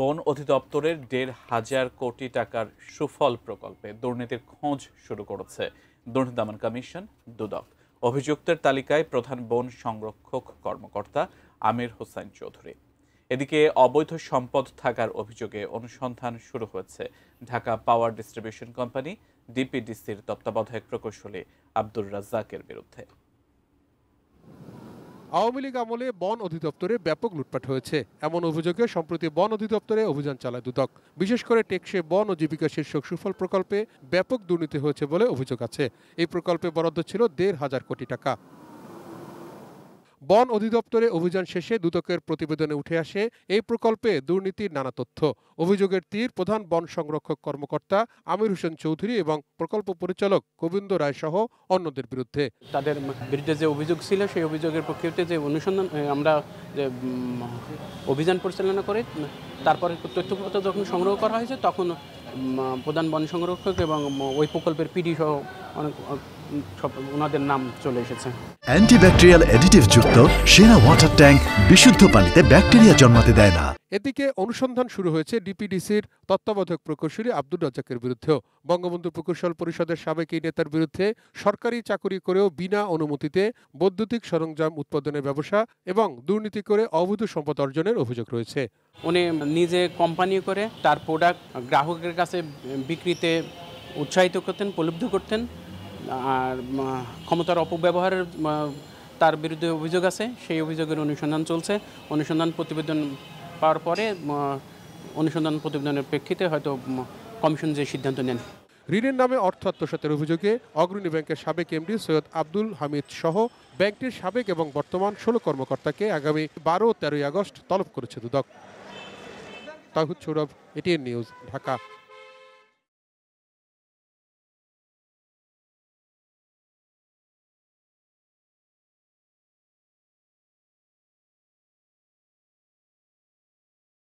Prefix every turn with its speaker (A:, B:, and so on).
A: বন অধিদপ্তরের ১,৫০০ কোটি টাকার সুফল প্রকল্পে দুর্নীতির খোঁজ শুরু করেছে দুর্নীতি দমন কমিশন দুদক। অভিযুক্তের তালিকায় প্রধান বন সংরক্ষক কর্মকর্তা আমির হোসাইন চৌধুরী। এদিকে অবৈধ সম্পদ থাকার অভিযোগে অনুসন্ধান শুরু হয়েছে ঢাকা পাওয়ার ডিস্ট্রিবিউশন কোম্পানি ডিপিডিসির তত্ত্বাবধায়ক প্রকৌশলী আব্দুর রাজ্জাকের বিরুদ্ধে।
B: আওয়ামী লীগ আমলে বন অধিদপ্তরে ব্যাপক লুটপাট হয়েছে এমন অভিযোগে সম্প্রতি বন অধিদপ্তরে অভিযান চালায় দুদক। বিশেষ করে টেকসই বন ও জীবিকা শীর্ষক সুফল প্রকল্পে ব্যাপক দুর্নীতি হয়েছে বলে অভিযোগ আছে। এই প্রকল্পে বরাদ্দ ছিল ১,৫০০ কোটি টাকা। বন অধিদপ্তরে অভিযান শেষে দুদকের প্রতিবেদনে উঠে আসে এই প্রকল্পে দুর্নীতির নানা তথ্য। অভিযোগের তীর প্রধান বন সংরক্ষক কর্মকর্তা আমির হোসেন চৌধুরী এবং প্রকল্প পরিচালক গোবিন্দ রায় সহ অন্যদের বিরুদ্ধে।
C: তাদের বিরুদ্ধে যে অভিযোগ ছিল সেই অভিযোগের প্রেক্ষিতে যে অনুসন্ধান আমরা যে অভিযান পরিচালনা করে তারপরে তথ্যপত্র যখন সংগ্রহ করা হয়েছে তখন প্রধান বন সংরক্ষক এবং ওই প্রকল্পের পিডি সহ অনেক সব ওনাদের নাম চলে এসেছে।
D: অ্যান্টিব্যাকটেরিয়াল অ্যাডিটিভ যুক্ত সেরা ওয়াটার ট্যাঙ্ক বিশুদ্ধ পানিতে ব্যাকটেরিয়া জন্মাতে দেয় না।
B: এদিকে অনুসন্ধান শুরু হয়েছে ডিপিডিসির তত্ত্বাবধায়ক প্রকৌশলী আব্দুর রাজ্জাকের বিরুদ্ধেও। বঙ্গবন্ধু প্রকৌশল পরিষদের সাবেক এই নেতার বিরুদ্ধে সরকারি চাকরি করেও বিনা অনুমতিতে বৈদ্যুতিক সরঞ্জাম উৎপাদনের ব্যবসা এবং দুর্নীতি করে অবৈধ সম্পদ অর্জনের অভিযোগ রয়েছে।
C: উনি নিজে কোম্পানি করে তার প্রোডাক্ট গ্রাহকের কাছে বিক্রিতে উৎসাহিত করতেন, প্রলুব্ধ করতেন, আর ক্ষমতার অপব্যবহারের তার বিরুদ্ধে অভিযোগ আছে। সেই অভিযোগের অনুসন্ধান চলছে। অনুসন্ধান প্রতিবেদন পাওয়ার পরে অনুসন্ধান প্রতিবেদনের প্রেক্ষিতে হয়তো কমিশন যে সিদ্ধান্ত নেন।
B: ঋণের নামে অর্থ আত্মসাতের অভিযোগে অগ্রণী ব্যাংকের সাবেক এমডি সৈয়দ আব্দুল হামিদ সহ ব্যাংকটির সাবেক এবং বর্তমান ১৬ কর্মকর্তাকে আগামী ১২ ও ১৩ আগস্ট তলব করেছে দুদক। তাহিদ সৌরভ, এটিএন নিউজ, ঢাকা।